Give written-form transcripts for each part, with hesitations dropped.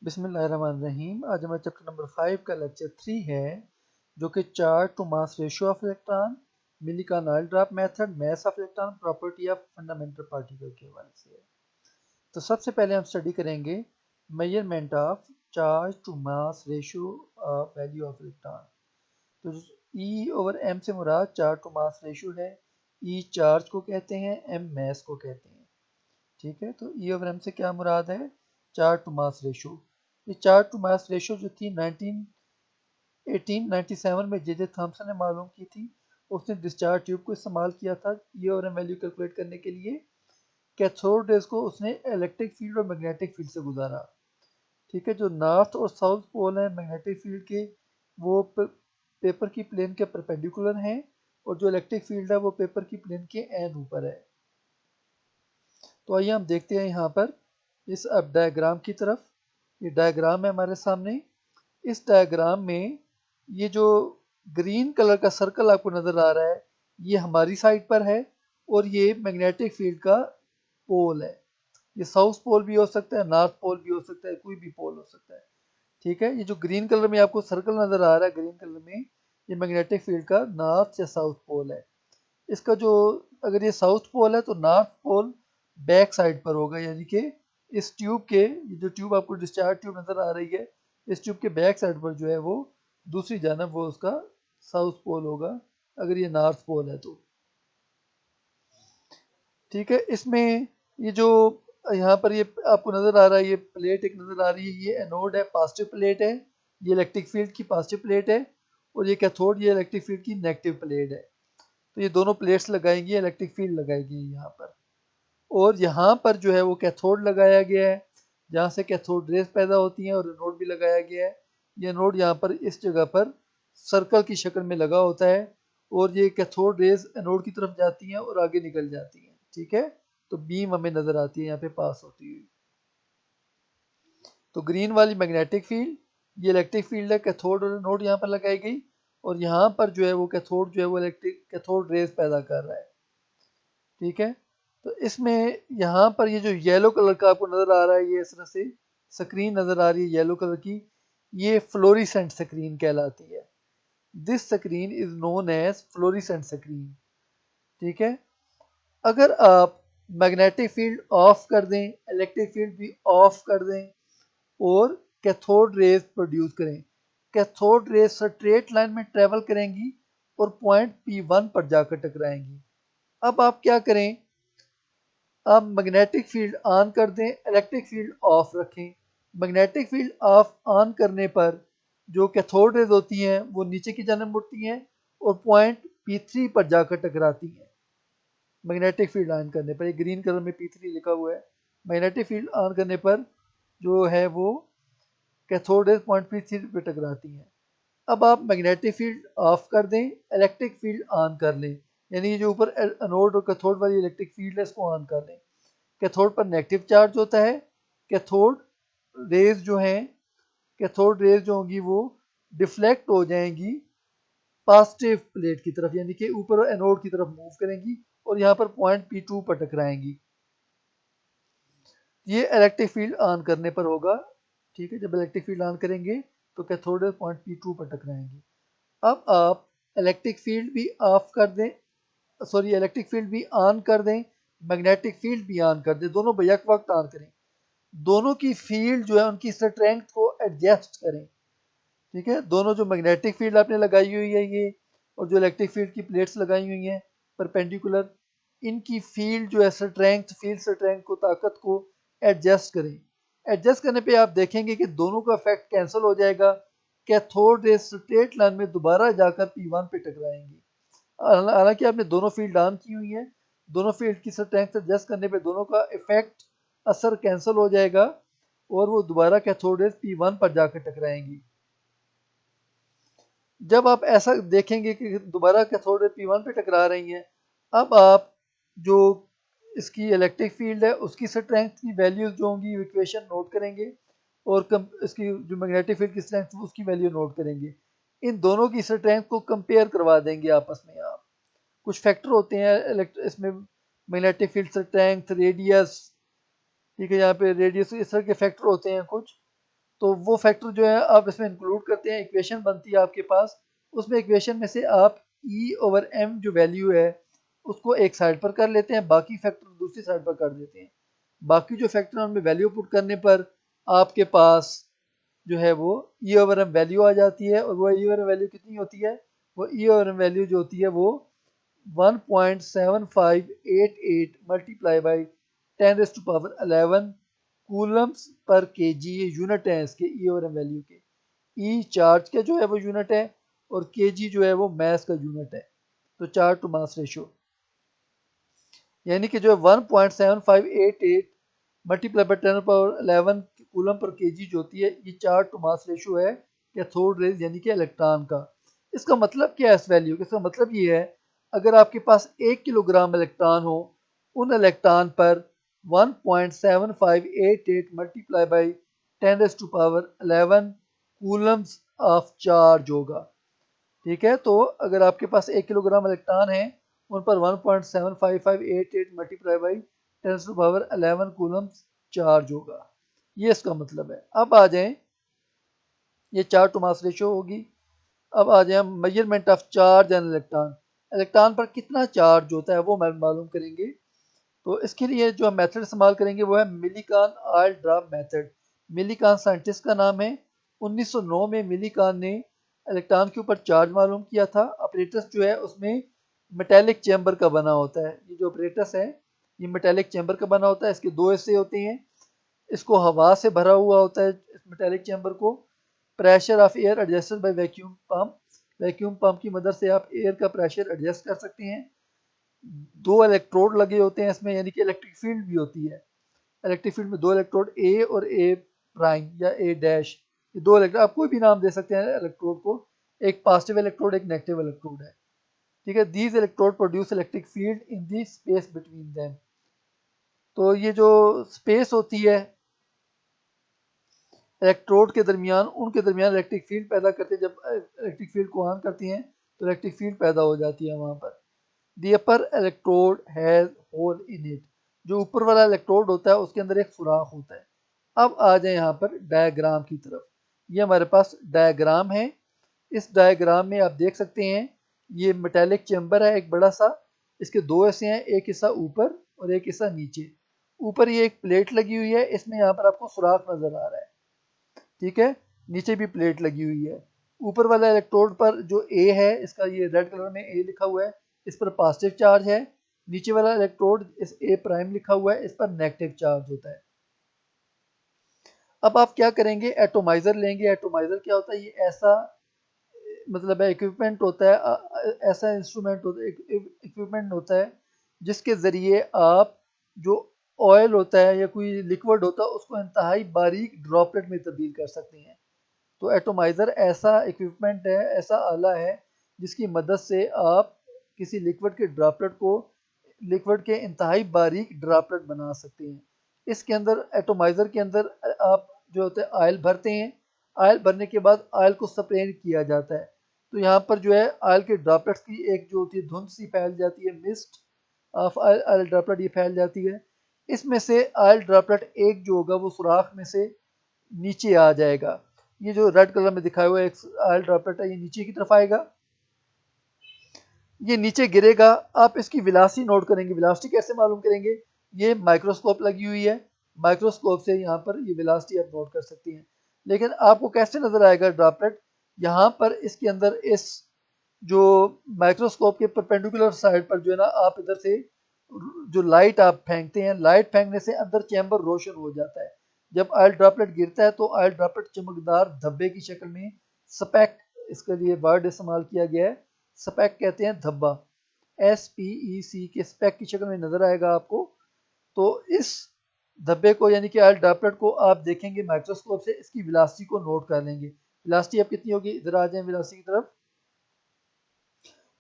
बिस्मिल्लाहिर्रहमानिर्रहीम। आज हमारा चैप्टर नंबर 5 का लेक्चर 3 है, जो कि charge to mass ratio of electron, Millikan drop method, mass of electron, property of fundamental particle के हवाले से है। तो सबसे पहले हम स्टडी करेंगे measurement of charge to mass ratio of value of electron. तो ई ओवर एम से मुराद चार्ज टू मास रेशियो है। ई चार्ज को कहते हैं, एम मास को कहते हैं। ठीक है, तो ई ओवर एम से क्या मुराद है? Charge to mass ratio. ये चार्ज टू मास रेशियो जो थी 1897 में जे थॉमसन ने मालूम की थी। उसने डिस्चार्ज ट्यूब को इस्तेमाल किया था E over M value calculate करने के लिए। कैथोड रेज को उसने इलेक्ट्रिक फील्ड और मैग्नेटिक फील्ड से गुजारा। ठीक है, जो नॉर्थ और साउथ पोल हैं मैग्नेटिक फील्ड के, वो पेपर की प्लेन के परपेंडिकुलर हैं, और जो इलेक्ट्रिक फील्ड है वो पेपर की प्लेन के एन ऊपर है। तो आइए हम देखते हैं यहाँ पर इस अब डायग्राम की तरफ। ये डायग्राम है हमारे सामने। इस डायग्राम में ये जो ग्रीन कलर का सर्कल आपको नजर आ रहा है, ये हमारी साइड पर है, और ये मैग्नेटिक फील्ड का पोल है। ये साउथ पोल भी हो सकता है, नॉर्थ पोल भी हो सकता है, कोई भी पोल हो सकता है। ठीक है, ये जो ग्रीन कलर में आपको सर्कल नजर आ रहा है, ग्रीन कलर में, ये मैग्नेटिक फील्ड का नॉर्थ या साउथ पोल है। इसका जो, अगर ये साउथ पोल है तो नॉर्थ पोल बैक साइड पर होगा, यानी कि इस ट्यूब के, ये जो ट्यूब आपको डिस्चार्ज ट्यूब नजर आ रही है, इस ट्यूब के बैक साइड पर जो है वो दूसरी जानब वो उसका साउथ पोल होगा, अगर ये नॉर्थ पोल है तो। ठीक है, इसमें ये जो यहाँ पर ये आपको नजर आ रहा है, ये प्लेट एक नजर आ रही है, ये एनोड है, पॉजिटिव प्लेट है। ये इलेक्ट्रिक फील्ड की पॉजिटिव प्लेट है, और ये कैथोड, ये इलेक्ट्रिक फील्ड की नेगेटिव प्लेट है। तो ये दोनों प्लेट्स लगाएंगी, इलेक्ट्रिक फील्ड लगाएगी यहाँ पर। और यहाँ पर जो है वो कैथोड लगाया गया है, जहाँ से कैथोड रेस पैदा होती हैं, और एनोड भी लगाया गया है। ये एनोड यहाँ पर इस जगह पर सर्कल की शक्ल में लगा होता है, और ये कैथोड रेस एनोड की तरफ जाती हैं और आगे निकल जाती हैं। ठीक है, तो बीम हमें नजर आती है यहाँ पे पास होती हुई। तो ग्रीन वाली मैग्नेटिक फील्ड, ये इलेक्ट्रिक फील्ड है, कैथोड और एनोड यहाँ पर लगाई गई, और यहाँ पर जो है वो कैथोड जो है वो इलेक्ट्रिक कैथोड रेस पैदा कर रहा है। ठीक है, तो इसमें यहाँ पर ये जो येलो कलर का आपको नजर आ रहा है, ये इस तरह से स्क्रीन नजर आ रही है येलो कलर की, ये फ्लोरिसेंट स्क्रीन कहलाती है। This screen is known as fluorescent screen. ठीक है, अगर आप मैग्नेटिक फील्ड ऑफ कर दें, इलेक्ट्रिक फील्ड भी ऑफ कर दें, और कैथोड रेज प्रोड्यूस करें, कैथोड रेज स्ट्रेट लाइन में ट्रेवल करेंगी और पॉइंट P1 पर जाकर टकराएंगी। अब आप क्या करें, आप मैग्नेटिक फील्ड ऑन कर दें, इलेक्ट्रिक फील्ड ऑफ रखें। मैग्नेटिक फील्ड ऑफ ऑन करने पर जो कैथोड रेज होती हैं वो नीचे की जानब मुड़ती हैं और पॉइंट P3 पर जाकर टकराती हैं। मैग्नेटिक फील्ड ऑन करने पर, ये ग्रीन कलर में P3 लिखा हुआ है, मैग्नेटिक फील्ड ऑन करने पर जो है वो कैथोड रेज पॉइंट P3 पर टकराती हैं। अब आप मैग्नेटिक फील्ड ऑफ कर दें, इलेक्ट्रिक फील्ड ऑन कर लें, यानी जो ऊपर एनोड और कैथोड वाली इलेक्ट्रिक फील्ड है इसको ऑन कर लें। कैथोड पर नेगेटिव चार्ज होता है, कैथोड रेज जो हैं, कैथोड रेज जो होंगी वो डिफ्लेक्ट हो जाएंगी पॉजिटिव प्लेट की तरफ, यानी कि ऊपर एनोड की तरफ मूव करेंगी, और यहाँ पर पॉइंट P2 पर टकराएंगी। ये इलेक्ट्रिक फील्ड ऑन करने पर होगा। ठीक है, जब इलेक्ट्रिक फील्ड ऑन करेंगे तो कैथोड रेज पॉइंट P2 पर टकराएंगी। अब आप इलेक्ट्रिक फील्ड भी ऑफ कर दें, सॉरी इलेक्ट्रिक फील्ड भी ऑन कर दें, मैग्नेटिक फील्ड भी ऑन कर दें, दोनों बैक वक्त ऑन करें। दोनों की फील्ड जो है उनकी स्ट्रेंथ को एडजस्ट करें। ठीक है, दोनों जो मैग्नेटिक फील्ड आपने लगाई हुई है ये, और जो इलेक्ट्रिक फील्ड की प्लेट्स लगाई हुई हैं परपेंडिकुलर, इनकी फील्ड जो है स्ट्रेंथ, फील्ड स्ट्रेंथ को, ताकत को एडजस्ट करें। एडजस्ट करने पे आप देखेंगे कि दोनों का इफेक्ट कैंसिल हो जाएगा, कैथोड रेज स्ट्रेट लाइन में दोबारा जाकर P1 पे टकराएंगी। हालांकि आपने दोनों फील्ड ऑन की हुई है, दोनों फील्ड की स्ट्रेंथ एडजस्ट करने पे दोनों का इफेक्ट, असर कैंसिल हो जाएगा, और वो दोबारा कैथोड रेज P1 पर जाकर टकराएंगी। जब आप ऐसा देखेंगे कि दोबारा कैथोड रेज P1 पे टकरा रही हैं, अब आप जो इसकी इलेक्ट्रिक फील्ड है उसकी स्ट्रेंथ की वैल्यूज जो होंगी इक्वेशन नोट करेंगे, और इसकी जो मैग्नेटिक फील्ड की स्ट्रेंथ उसकी वैल्यू नोट करेंगे। इन दोनों की स्ट्रेंथ को कंपेयर करवा देंगे आपस में आप। कुछ फैक्टर होते हैं इसमें, मैग्नेटिक फील्ड स्ट्रेंथ, रेडियस, ठीक है, यहाँ पे रेडियस, इस तरह के फैक्टर होते हैं कुछ। तो वो फैक्टर जो है आप इसमें इंक्लूड करते हैं, इक्वेशन बनती है आपके पास, उसमें इक्वेशन में से आप E/m जो वैल्यू है उसको एक साइड पर कर लेते हैं, बाकी फैक्टर दूसरी साइड पर कर देते हैं। बाकी जो फैक्टर उनमें वैल्यू पुट करने पर आपके पास जो है वो E/m वैल्यू आ जाती है, और वो E/m वैल्यू कितनी होती है, वो E/m वैल्यू जो होती है वो 1.7588 मल्टीप्लाई बाई 10⁻11 कूलम्स पर केजी, ये यूनिट है इसके E/m वैल्यू के। ई चार्ज का जो है वो यूनिट है और केजी जो है वो मास का यूनिट है, तो चार्ज टू मास रेशो, यानी कि जो है 1.7588 multiply by 10⁻11 coulomb per KG जो होती है, ये चार्ज टू मास रेशो है कैथोड रेज यानी कि इलेक्ट्रॉन का। इसका मतलब क्या है इस वैल्यू का, इसका मतलब ये है अगर आपके पास 1 किलोग्राम इलेक्ट्रॉन हो, उन इलेक्ट्रॉन पर 1.7588 multiply by 10⁻11 Coulomb's of charge होगा। ठीक है, तो अगर आपके पास 1 किलोग्राम इलेक्ट्रॉन है, उन पर 1.7588 मल्टीप्लाई बाई 10⁻11 कूलम्स चार्ज होगा, ये इसका मतलब है। अब आ जाएं, ये चार्ज टू मास रेशो होगी। अब आ जाए हम measurement of charge and electron, electron पर कितना चार्ज होता है वो मालूम करेंगे। तो इसके लिए जो हम मेथड इस्तेमाल करेंगे वो है मिलीकान ऑयल ड्रॉप मेथड। मिलीकान साइंटिस्ट का नाम है। 1909 में मिलीकान ने इलेक्ट्रॉन के ऊपर चार्ज मालूम किया था। अपरेटस जो है उसमें मेटेलिक चैम्बर का बना होता है। ये जो अपरेटस है ये मेटेलिक चैम्बर का बना होता है। इसके दो हिस्से होते हैं, इसको हवा से भरा हुआ होता है इस मेटेलिक चैम्बर को। Pressure of air adjusted by vacuum pump, vacuum pump की मदद से आप एयर का प्रेशर एडजस्ट कर सकते हैं। दो इलेक्ट्रोड लगे होते हैं इसमें, यानी कि इलेक्ट्रिक फील्ड भी होती है। इलेक्ट्रिक फील्ड में दो इलेक्ट्रोड ए और ए प्राइम या ए डैश, ये दो इलेक्ट्रोड, आप कोई भी नाम दे सकते हैं इलेक्ट्रोड को। एक पॉजिटिव इलेक्ट्रोड, एक नेगेटिव इलेक्ट्रोड है। ठीक है, these electrode produce electric field in the space between them. तो ये जो स्पेस होती है इलेक्ट्रोड के दरमियान, उनके दरमियान इलेक्ट्रिक फील्ड पैदा करते हैं। जब इलेक्ट्रिक फील्ड को ऑन करती हैं तो इलेक्ट्रिक फील्ड पैदा हो जाती है वहां पर। The upper electrode has hole in it, जो ऊपर वाला इलेक्ट्रोड होता है उसके अंदर एक सुराख होता है। अब आ जाए यहाँ पर डायग्राम की तरफ। ये हमारे पास डायग्राम है। इस डायग्राम में आप देख सकते हैं ये मेटेलिक चैम्बर है एक बड़ा सा। इसके दो हिस्से हैं, एक हिस्सा ऊपर और एक हिस्सा नीचे। ऊपर ये एक प्लेट लगी हुई है, इसमें यहाँ पर आपको सुराख नजर आ रहा है। ठीक है, नीचे भी प्लेट लगी हुई है। ऊपर वाला इलेक्ट्रोड पर जो ए है, इसका ये रेड कलर में ए लिखा हुआ है, इस पर पॉजिटिव चार्ज है। नीचे वाला इलेक्ट्रोड इस ए प्राइम लिखा हुआ है, इस पर नेगेटिव चार्ज होता है। अब आप क्या करेंगे, एटोमाइजर लेंगे। एटोमाइजर क्या होता है, ये ऐसा मतलब है इक्विपमेंट होता है, ऐसा इंस्ट्रूमेंट होता है, इक्विपमेंट होता है जिसके ज़रिए आप जो ऑयल होता है या कोई लिक्विड होता है उसको इंतहाई बारीक ड्रॉपलेट में तब्दील कर सकते हैं। तो एटोमाइज़र ऐसा इक्विपमेंट है, ऐसा आला है जिसकी मदद से आप किसी लिक्विड के ड्रॉपलेट को, लिक्विड के इंतहाई बारीक ड्रॉपलेट बना सकते हैं। इसके अंदर एटोमाइज़र के अंदर आप जो होता है ऑयल भरते हैं। ऑयल भरने के बाद ऑयल को स्प्रे किया जाता है, तो यहाँ पर जो है ऑयल के ड्रॉपलेट्स की एक जो होती है धुंध सी फैल जाती है, मिस्ट ऑफ ऑयल ड्रॉपलेट ये फैल जाती है। इसमें से ऑयल ड्रॉपलेट एक जो होगा वो सुराख में से नीचे आ जाएगा। ये जो रेड कलर में दिखाया हुआ है एक ऑयल ड्रॉपलेट है, ये नीचे की तरफ आएगा, ये नीचे गिरेगा। आप इसकी वेलोसिटी नोट करेंगे। वेलोसिटी कैसे मालूम करेंगे, ये माइक्रोस्कोप लगी हुई है, माइक्रोस्कोप से यहाँ पर ये वेलोसिटी आप नोट कर सकती हैं। लेकिन आपको कैसे नजर आएगा ड्रॉपलेट, यहाँ पर इसके अंदर इस जो माइक्रोस्कोप के परपेंडिकुलर साइड पर जो है ना, आप इधर से जो लाइट आप फेंकते हैं, लाइट फेंकने से अंदर चैम्बर रोशन हो जाता है। जब ऑयल ड्रॉपलेट गिरता है तो ऑयल ड्रॉपलेट चमकदार धब्बे की शक्ल में, स्पेक इसके लिए वर्ड इस्तेमाल किया गया है, स्पेक कहते हैं धब्बा, SPEC के स्पेक की शक्ल में नजर आएगा आपको। तो इस धब्बे को यानी कि ऑयल ड्रॉपलेट को आप देखेंगे माइक्रोस्कोप से, इसकी वेलोसिटी को नोट कर लेंगे। वेलोसिटी अब कितनी होगी, इधर आ जाए वेलोसिटी की तरफ।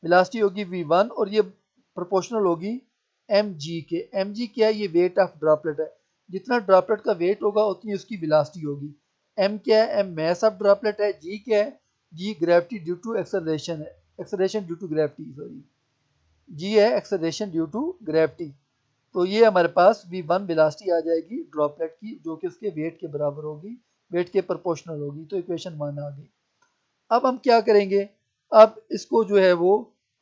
वेलोसिटी होगी v1 और ये प्रोपोर्शनल होगी mg के। mg क्या है, ये वेट ऑफ ड्रॉपलेट है। जितना ड्रॉपलेट का वेट होगा उतनी उसकी वेलोसिटी होगी। m क्या है, m मास ऑफ ड्रॉपलेट है। g क्या है, g gravity due to acceleration है, acceleration due to gravity, sorry, g है एक्सेलरेशन ड्यू टू ग्रेविटी। तो ये हमारे पास v1 वेलोसिटी आ जाएगी ड्रॉपलेट की, जो कि उसके वेट के बराबर होगी, वेट के प्रोपोर्शनल होगी। तो इक्वेशन 1 आ गई। अब हम क्या करेंगे, अब इसको जो है वो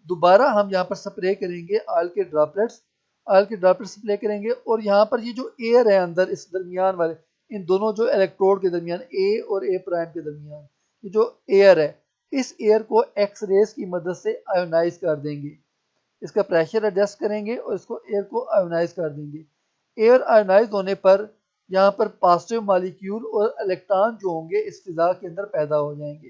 दोबारा हम यहाँ पर स्प्रे करेंगे ऑयल के ड्रॉपलेट्स, ऑयल के ड्रॉपलेट्स स्प्रे करेंगे, और यहाँ पर ये जो एयर है अंदर इस दरमियान वाले, इन दोनों जो इलेक्ट्रोड के दरमियान ए और ए प्राइम के दरमियान ये जो एयर है, इस एयर को एक्स रेज की मदद से आयोनाइज कर देंगे। इसका प्रेशर एडजस्ट करेंगे और इसको एयर को आयोनाइज कर देंगे। एयर आयोनाइज होने पर यहाँ पर पॉजिटिव मॉलिक्यूल और इलेक्ट्रॉन जो होंगे इस फिजा के अंदर पैदा हो जाएंगे।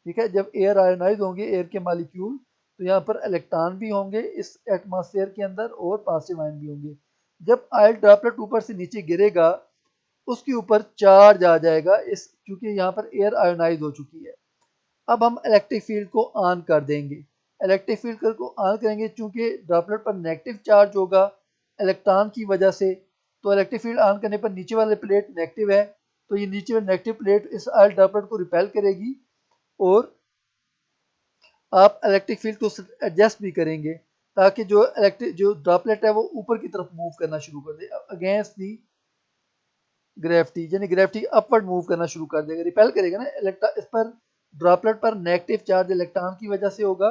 ठीक है, जब एयर आयोनाइज होंगे एयर के मॉलिक्यूल, तो यहाँ पर इलेक्ट्रॉन भी होंगे इस एटमॉस्फेयर के अंदर और पॉजिटिव आयन भी होंगे। जब ऑयल ड्रॉपलेट ऊपर से नीचे गिरेगा उसके ऊपर चार्ज आ जाएगा, इस क्योंकि यहाँ पर एयर आयोनाइज हो चुकी है। अब हम इलेक्ट्रिक फील्ड को ऑन कर देंगे। इलेक्ट्रिक फील्ड को ऑन करेंगे चूंकि ड्रॉपलेट पर नेगेटिव चार्ज होगा इलेक्ट्रॉन की वजह से, तो इलेक्ट्रिक फील्ड ऑन करने पर नीचे वाले प्लेट नेगेटिव है, तो ये नीचे वाली नेगेटिव प्लेट इस ऑयल ड्रॉपलेट को रिपेल करेगी और आप इलेक्ट्रिक फील्ड को एडजस्ट भी करेंगे ताकि जो ड्रॉपलेट है वो ऊपर की तरफ मूव करना शुरू कर दे अगेंस्ट दी ग्रेविटी, यानी ग्रेविटी अपवर्ड मूव करना शुरू कर देगा, रिपेल करेगा ना। इस पर ड्रॉपलेट पर नेगेटिव चार्ज इलेक्ट्रॉन की वजह से होगा,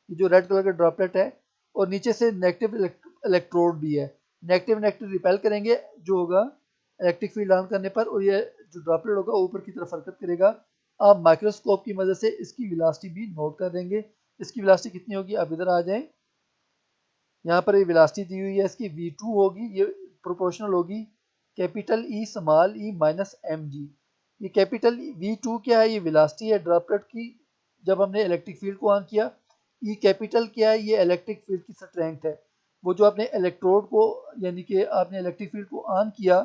ये जो रेड कलर का ड्रॉपलेट है, और नीचे से नेगेटिव इलेक्ट्रोड भी है। नेगेटिव नेगेटिव रिपेल करेंगे जो होगा इलेक्ट्रिक फील्ड ऑन करने पर, और ये जो ड्रॉपलेट होगा ऊपर की तरफ हरकत करेगा। आप माइक्रोस्कोप की मदद से इसकी वेलोसिटी भी नोट कर देंगे। इसकी वेलोसिटी कितनी होगी, आप इधर आ जाएं, यहाँ पर ये वेलोसिटी दी हुई है, इसकी v2 होगी, ये प्रोपोर्शनल होगी capital E small E minus M G. ये कैपिटल v2 क्या है, ये वेलोसिटी है ड्रॉपलेट की जब हमने इलेक्ट्रिक फील्ड को ऑन किया। ई कैपिटल क्या है, ये इलेक्ट्रिक फील्ड की स्ट्रेंथ है। वो जो आपने इलेक्ट्रोड को यानी कि आपने इलेक्ट्रिक फील्ड को ऑन किया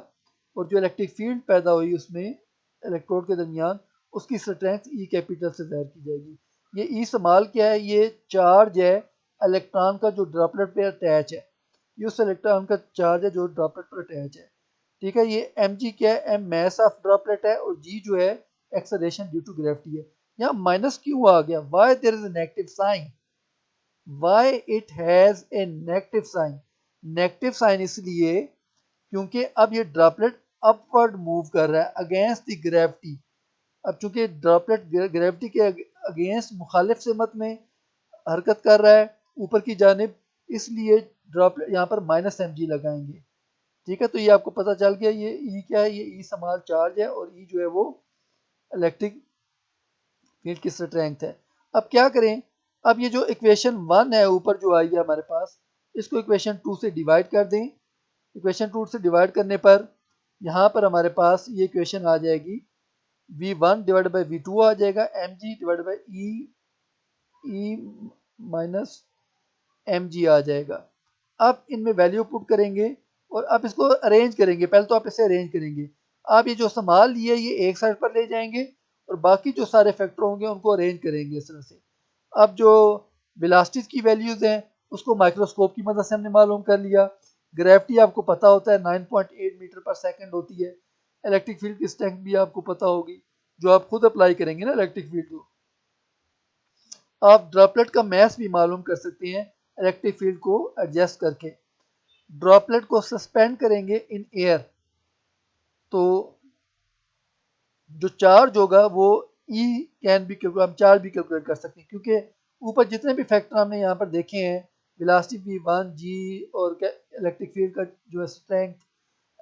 और जो इलेक्ट्रिक फील्ड पैदा हुई उसमें इलेक्ट्रोड के दरमियान, उसकी स्ट्रेंथ ई कैपिटल से ज़ाहिर की जाएगी। ये ई स्मॉल क्या है, ये चार्ज है इलेक्ट्रॉन का जो ड्रॉपलेट पे अटैच है, ये उस इलेक्ट्रॉन का चार्ज है जो ड्रॉपलेट पर अटैच है। ठीक है, ये एम जी क्या है, एम मैस ऑफ ड्रॉपलेट है, और जी जो है एक्सेलरेशन ड्यू टू ग्रेविटी है। यहाँ माइनस क्यों आ गया, why there is a negative sign, why it has a negative sign. Negative sign इसलिए क्योंकि अब ये ड्रॉपलेट अपवर्ड मूव कर रहा है अगेंस्ट द ग्रेविटी। अब चूंकि ड्रॉपलेट ग्रेविटी के अगेंस्ट मुखालिफ सिमत में हरकत कर रहा है ऊपर की जानिब, इसलिए ड्रॉपलेट यहाँ पर माइनस एम जी लगाएंगे। ठीक है, तो ये आपको पता चल गया, ये ई क्या है, ये ई स्मॉल चार्ज है और ई जो है वो इलेक्ट्रिक फील्ड की स्ट्रेंथ है। अब क्या करें, अब ये जो इक्वेशन 1 है ऊपर जो आई है हमारे पास, इसको इक्वेशन 2 से डिवाइड कर दें। इक्वेशन 2 से डिवाइड करने पर यहाँ पर हमारे पास ये इक्वेशन आ जाएगी, v1 डिवाइड बाई v2 आ जाएगा, mg divide by E minus mg आ जाएगा। अब इनमें वैल्यू पुट करेंगे और अब इसको अरेंज करेंगे। पहले तो आप इसे अरेंज करेंगे, आप ये जो संभाल लिए ये एक साइड पर ले जाएंगे और बाकी जो सारे फैक्टर होंगे उनको अरेंज करेंगे इस तरह से। अब जो वेलोसिटीज की वैल्यूज हैं उसको माइक्रोस्कोप की मदद से हमने मालूम कर लिया। ग्रेविटी आपको पता होता है 9.8 मीटर पर सेकंड होती है। इलेक्ट्रिक फील्ड की स्ट्रेंथ भी आपको पता होगी जो आप खुद अप्लाई करेंगे ना इलेक्ट्रिक फील्ड को। आप ड्रॉपलेट का मैस भी मालूम कर सकते हैं इलेक्ट्रिक फील्ड को एडजस्ट करके। ड्रॉपलेट को सस्पेंड करेंगे इन एयर, तो जो चार्ज होगा वो ई कैन बी हम चार्ज भी कैलकुलेट कर सकते हैं, क्योंकि ऊपर जितने भी फैक्टर हमने यहाँ पर देखे हैं, वेलोसिटी v1 जी और इलेक्ट्रिक फील्ड का जो है स्ट्रेंथ,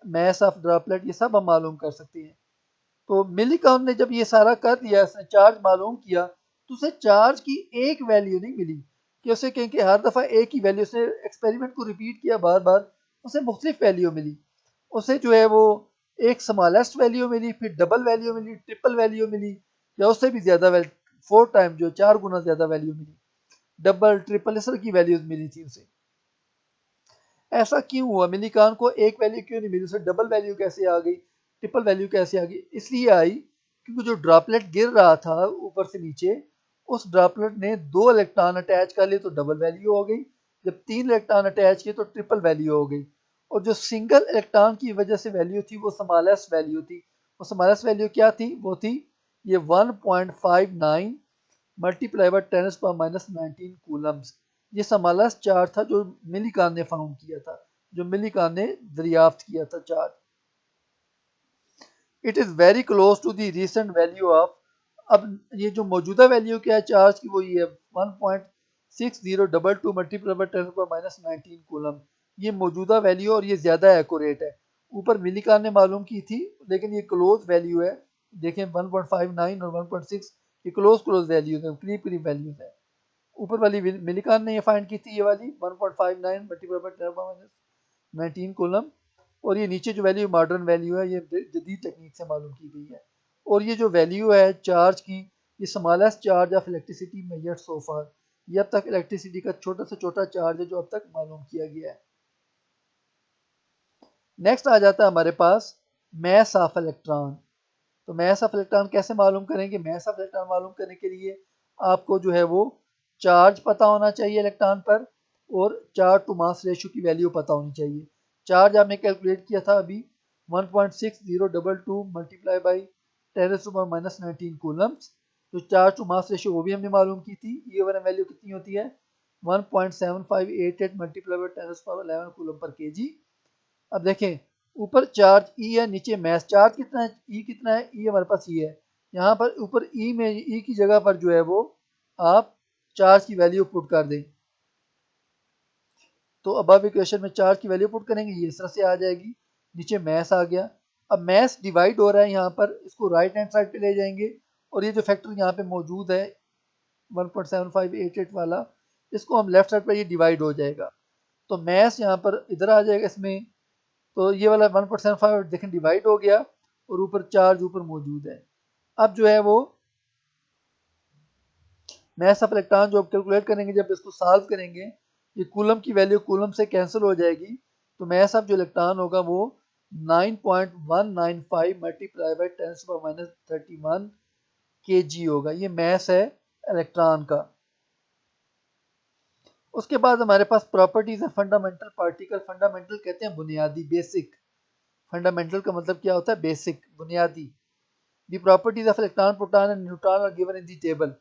मैस ऑफ ड्रॉपलेट, ये सब हम मालूम कर सकते हैं। तो मिली काउंट ने जब ये सारा कर दिया, इसने चार्ज मालूम किया, तो उसे चार्ज की एक वैल्यू नहीं मिली कि उसे कहें कि हर दफ़ा एक ही वैल्यू, उसने एक्सपेरिमेंट को रिपीट किया बार बार, उसे मुख्तलिफ वैल्यू मिली। उसे जो है वो एक स्मॉलेस्ट वैल्यू मिली, फिर डबल वैल्यू मिली, ट्रिपल वैल्यू मिली, या उससे भी ज़्यादा 4 टाइम जो 4 गुना ज़्यादा वैल्यू मिली, डबल ट्रिपल इस तरह की वैल्यूज मिली थी उसे। ऐसा क्यों हुआ, मिली काउंट को एक वैल्यू क्यों नहीं मिली, उसे डबल वैल्यू कैसे आ गई, ट्रिपल वैल्यू कैसे आ गई? इसलिए आई क्योंकि जो ड्रॉपलेट गिर रहा था ऊपर से नीचे, उस ड्रॉपलेट ने 2 इलेक्ट्रॉन अटैच कर लिए तो डबल वैल्यू हो गई, जब 3 इलेक्ट्रॉन अटैच किए तो ट्रिपल वैल्यू हो गई, और जो सिंगल इलेक्ट्रॉन की वजह से वैल्यू थी वो स्मॉलेस्ट वैल्यू थी। वो स्मॉलेस्ट वैल्यू क्या थी, वो थी ये 1.59 मल्टीप्लाई बाय 10⁻⁻19 कूलम्स। ये स्मॉलेस्ट चार्ज था जो मिलीकान ने फाउंड किया था, जो मिलीकान ने दरियाफ्त किया था charge. It is very close to the recent value of, अब ये जो मौजूदा वैल्यू क्या है चार्ज की वो ये है 1.6022 मल्टीप्लाई बाय 10⁻⁻19 कूलम, ये मौजूदा वैल्यू और ये ज़्यादा एक्यूरेट है। ऊपर मिलीकान ने मालूम की थी लेकिन ये क्लोज वैल्यू है, देखें 1.59 और 1.6 ये क्लोज वैल्यूज है, करीब करीब वैल्यूज है। ऊपर वाली मिलीकान ने ये फाइंड की थी ये वाली 1.59 मल्टीप्लाई बाय 10⁻⁻19 कूलम, और ये नीचे जो वैल्यू मॉडर्न वैल्यू है ये जदीद टेक्निक से मालूम की गई है। और ये जो वैल्यू है चार्ज की, ये smallest charge of electricity measured so far, ये अब तक इलेक्ट्रिसिटी का छोटा से छोटा चार्ज है जो अब तक मालूम किया गया है। नेक्स्ट आ जाता है हमारे पास मैस ऑफ इलेक्ट्रॉन। तो मैस ऑफ इलेक्ट्रॉन कैसे मालूम करेंगे? मैस ऑफ इलेक्ट्रॉन मालूम करने के लिए आपको जो है वो चार्ज पता होना चाहिए इलेक्ट्रॉन पर, और चार्ज टू मास रेशियो की वैल्यू पता होनी चाहिए। चार्ज आपने कैलकुलेट किया था अभी 1.6022 मल्टीप्लाई बाई 10⁻⁻19 कूलम्स, तो चार्ज टू मास रेशियो वो भी हमने मालूम की थी, ये वाला वैल्यू कितनी होती है 1.7588 multiply by 10⁻11 coulomb per KG. अब देखें ऊपर चार्ज ई है, नीचे मैस चार्ज कितना है, ई कितना है, ई हमारे पास ई है। यहाँ पर ऊपर ई में ई की जगह पर जो है वो आप चार्ज की वैल्यू पुट कर दें, तो अब इक्वेशन में चार्ज की वैल्यू पुट करेंगे ये इस तरह से आ जाएगी, नीचे मैस आ गया। अब मैस डिवाइड हो रहा है यहाँ पर, इसको राइट हैंड साइड पे ले जाएंगे और ये जो फैक्टर यहाँ पे मौजूद है 1.7588 वाला, इसको हम लेफ्ट साइड पर ये डिवाइड हो जाएगा, तो मैस यहाँ पर इधर आ जाएगा इसमें, तो ये वाला 1.75 देखें डिवाइड हो गया और ऊपर चार्ज ऊपर मौजूद है। अब जो है वो मैस ऑफ इलेक्ट्रॉन जो कैलकुलेट करेंगे, जब इसको सॉल्व करेंगे ये कूलम की वैल्यू कूलम से कैंसिल हो जाएगी, तो मैस ऑफ जो इलेक्ट्रॉन होगा वो 9.195 मल्टीप्लाई बाई 10⁻31 kg होगा। ये मैस है इलेक्ट्रॉन का। उसके बाद हमारे पास प्रॉपर्टीज है फंडामेंटल पार्टिकल। फंडामेंटल कहते हैं बुनियादी, बेसिक। फंडामेंटल का मतलब क्या होता है? बेसिक, बुनियादी। The properties of electron, proton and neutron are given in the table.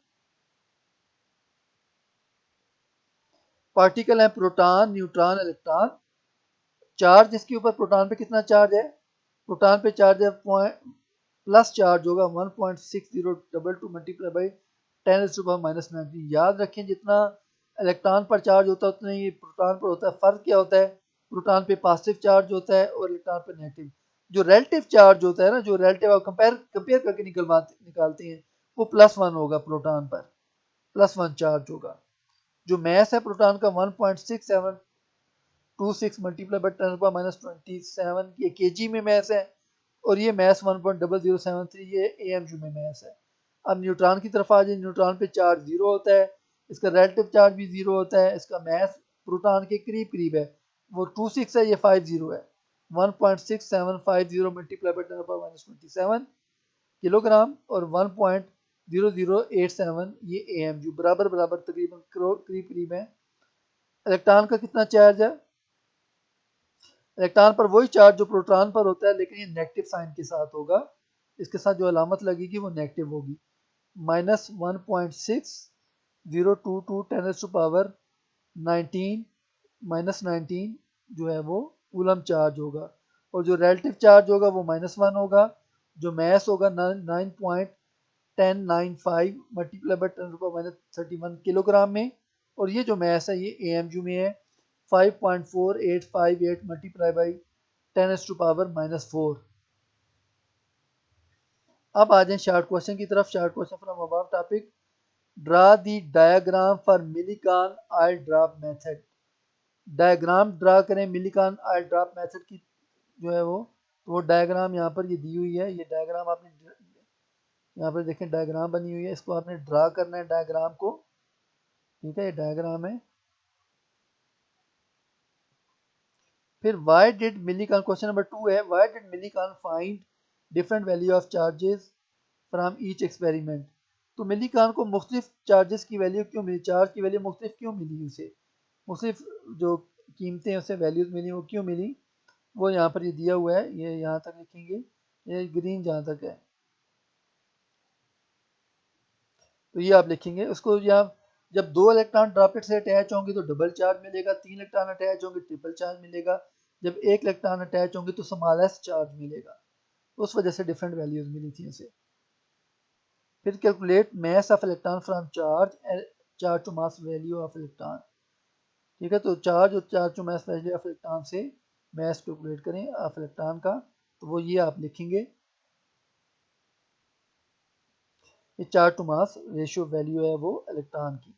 Particle है प्रोटॉन, न्यूट्रॉन, इलेक्ट्रॉन। चार्ज इसके ऊपर, प्रोटॉन पे कितना चार्ज है? प्रोटॉन पे चार्ज है प्लस चार्ज होगा 1.6022 मल्टीप्लाई बाई 10⁻⁻19। याद रखें जितना इलेक्ट्रॉन पर चार्ज होता है उतना ही प्रोटॉन पर होता है। फर्क क्या होता है? प्रोटॉन पे पॉजिटिव चार्ज होता है और इलेक्ट्रॉन पे नेगेटिव। जो रिलेटिव चार्ज होता है ना, जो रिलेटिव आप कंपेयर करके निकालते हैं, वो +1 होगा प्रोटॉन पर, +1 चार्ज होगा। जो मैस है प्रोटॉन का 1.6726 मल्टीप्लाई बाई 10⁻⁻27 ये केजी में मैस है, और ये मैस 1.0073 ये एएमयू में मैस है। अब न्यूट्रॉन की तरफ आ जाए, न्यूट्रॉन पे चार्ज 0 होता है, इसका रिलेटिव चार्ज भी 0 होता है, इसका मैस प्रोटॉन के करीब करीब है, वो 26 है, ये 50 है। 1.6750 मल्टीप्लाई बाई 10⁻⁻27 किलोग्राम और 1.0087 ये एएमयू, बराबर बराबर तकरीबन करीब करीब है। इलेक्ट्रॉन का कितना चार्ज है? इलेक्ट्रॉन पर वही चार्ज जो प्रोटॉन पर होता है, लेकिन ये नेगेटिव साइन के साथ होगा, इसके साथ जो अलामत लगेगी वो नेगेटिव होगी। -1.6022 10⁻19 -19 जो है वो कूलम चार्ज होगा, और जो रिलेटिव चार्ज होगा वो -1 होगा। जो मैस होगा 9.1095 मल्टीप्लाई बाई 10⁻31 किलोग्राम में, और ये जो मैस है ये एएमयू में है 5.4858 मल्टीप्लाई बाई 10⁻⁻4। अब आ जाए शॉर्ट क्वेश्चन की तरफ। Short question from above topic, draw the diagram for Millikan oil drop method. Diagram draw करें मिलीकान ऑयल ड्रॉप मेथड की, जो है वो डायग्राम यहाँ पर ये दी हुई है। ये डायग्राम आपने यहाँ पर देखें डायग्राम बनी हुई है, इसको आपने ड्रा करना है डायग्राम को, ठीक है, ये डायग्राम है। फिर why did Millikan, question number 2 है, why did Millikan find different value of charges from each experiment. तो मिलीकान को मुख्तलिफ चार्जेस की वैल्यू क्यों मिली, चार्ज की वैल्यू मुख्तलिफ क्यों मिली, उसे मुख्तलिफ जो कीमतें उसे वैल्यूज मिली वो क्यों मिली, वो यहाँ पर ये दिया हुआ है, ये यहाँ तक लिखेंगे, ये ग्रीन जहाँ तक है तो ये आप लिखेंगे उसको। यहाँ जब 2 इलेक्ट्रॉन ड्रॉपलेट से अटैच होंगे तो डबल चार्ज मिलेगा, 3 इलेक्ट्रॉन अटैच होंगे ट्रिपल चार्ज मिलेगा, जब 1 इलेक्ट्रॉन अटैच होंगे तो स्मॉलेस्ट चार्ज मिलेगा। उस वजह से डिफरेंट वैल्यूज मिली थी उसे। फिर calculate mass of electron from charge to mass value of electron. ठीक है, तो चार्ज और charge to mass value of electron से मास कैलकुलेट करें ऑफ इलेक्ट्रॉन का, तो वो ये आप लिखेंगे, ये charge to mass ratio value है वो इलेक्ट्रॉन की।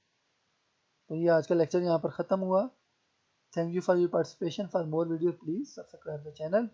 तो ये आज का लेक्चर यहाँ पर ख़त्म हुआ। Thank you for your participation. For more video please subscribe the channel.